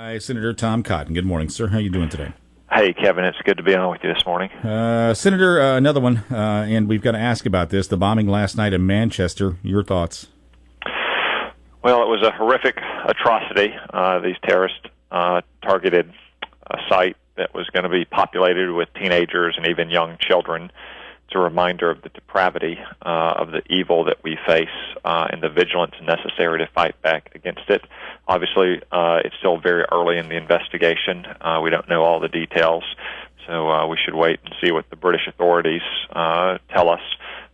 Hi, Senator Tom Cotton. Good morning, sir. How are you doing today? Hey, Kevin. It's good to be on with you this morning. Senator, another one, and we've got to ask about this, the bombing last night in Manchester. Your thoughts? Well, it was a horrific atrocity. These terrorists targeted a site that was going to be populated with teenagers and even young children. It's a reminder of the depravity of the evil that we face and the vigilance necessary to fight back against it. Obviously, it's still very early in the investigation. We don't know all the details, so we should wait and see what the British authorities tell us.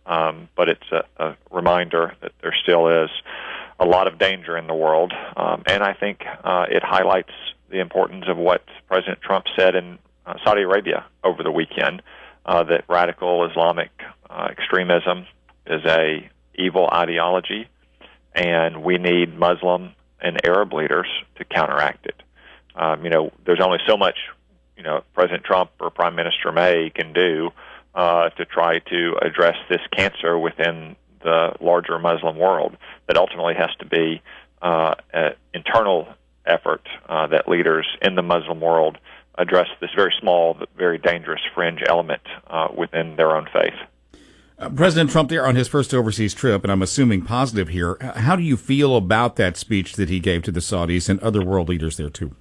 But it's a reminder that there still is a lot of danger in the world, and I think it highlights the importance of what President Trump said in Saudi Arabia over the weekend, that radical Islamic extremism is a evil ideology, and we need Muslim and Arab leaders to counteract it. There's only so much, President Trump or Prime Minister May can do to try to address this cancer within the larger Muslim world. That ultimately has to be an internal effort that leaders in the Muslim world address this very small but very dangerous fringe element within their own faith. President Trump there on his first overseas trip, and I'm assuming positive here, how do you feel about that speech that he gave to the Saudis and other world leaders there too?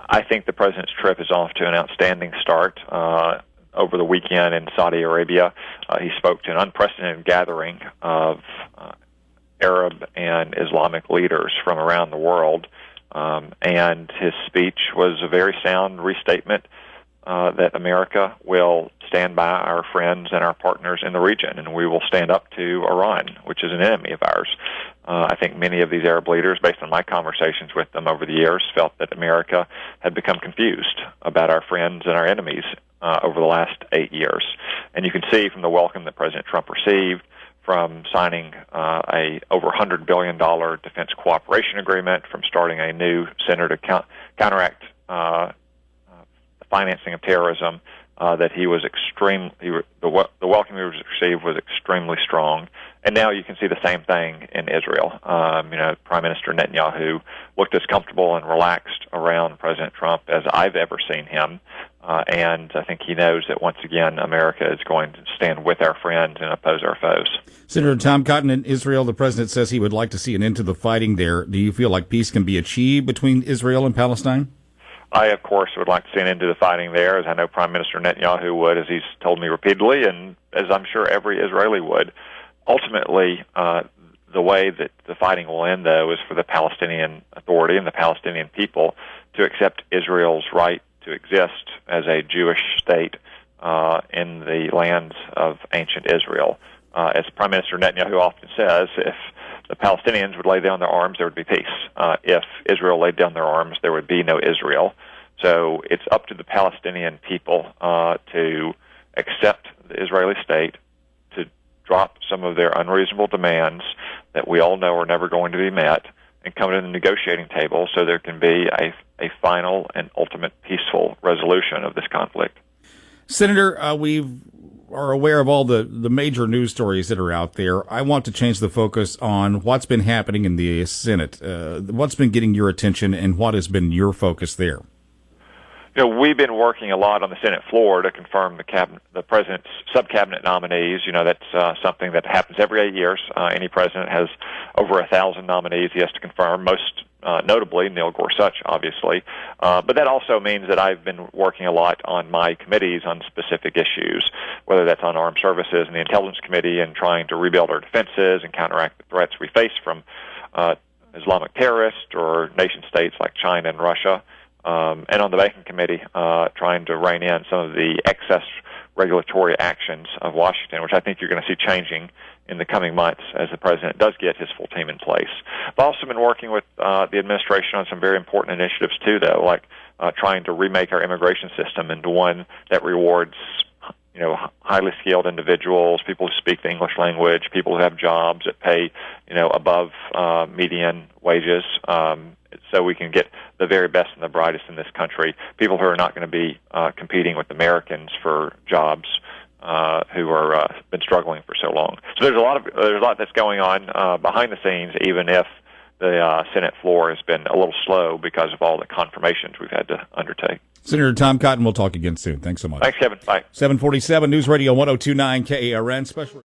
I think the president's trip is off to an outstanding start. Over the weekend in Saudi Arabia, he spoke to an unprecedented gathering of Arab and Islamic leaders from around the world. And his speech was a very sound restatement that America will stand by our friends and our partners in the region, and we will stand up to Iran, which is an enemy of ours. I think many of these Arab leaders, based on my conversations with them over the years, felt that America had become confused about our friends and our enemies over the last 8 years. And you can see from the welcome that President Trump received, from signing a over $100 billion defense cooperation agreement, from starting a new center to counteract the financing of terrorism, that he was the welcome he received was extremely strong. And now you can see the same thing in Israel. Prime Minister Netanyahu looked as comfortable and relaxed around President Trump as I've ever seen him. And I think he knows that once again America is going to stand with our friends and oppose our foes. Senator Tom Cotton, in Israel, the president says he would like to see an end to the fighting there. Do you feel like peace can be achieved between Israel and Palestine? I, of course, would like to see an end to the fighting there, as I know Prime Minister Netanyahu would, as he's told me repeatedly, and as I'm sure every Israeli would. Ultimately, the way that the fighting will end, though, is for the Palestinian Authority and the Palestinian people to accept Israel's right to exist as a Jewish state in the lands of ancient Israel. As Prime Minister Netanyahu often says, if the Palestinians would lay down their arms, there would be peace. If Israel laid down their arms, there would be no Israel. So it's up to the Palestinian people to accept the Israeli state, to drop some of their unreasonable demands that we all know are never going to be met, and come to the negotiating table so there can be a final and ultimate peaceful resolution of this conflict. Senator, we are aware of all the major news stories that are out there. I want to change the focus on what's been happening in the Senate. What's been getting your attention, and what has been your focus there? We've been working a lot on the Senate floor to confirm the president's sub-cabinet nominees. That's something that happens every 8 years. Any president has over 1,000 nominees he has to confirm, most notably Neil Gorsuch, obviously. But that also means that I've been working a lot on my committees on specific issues, whether that's on armed services and the Intelligence Committee and trying to rebuild our defenses and counteract the threats we face from Islamic terrorists or nation-states like China and Russia. And on the Banking Committee, trying to rein in some of the excess regulatory actions of Washington, which I think you're going to see changing in the coming months as the president does get his full team in place. I've also been working with the administration on some very important initiatives, too, though, like trying to remake our immigration system into one that rewards highly skilled individuals, people who speak the English language, people who have jobs that pay, above median wages, so we can get the very best and the brightest in this country, people who are not going to be competing with Americans for jobs who are been struggling for so long. So there's a lot that's going on behind the scenes, even if the Senate floor has been a little slow because of all the confirmations we've had to undertake. Senator Tom Cotton, we'll talk again soon. Thanks so much. Thanks, Kevin. Bye. 747 News Radio 102.9 KARN. Special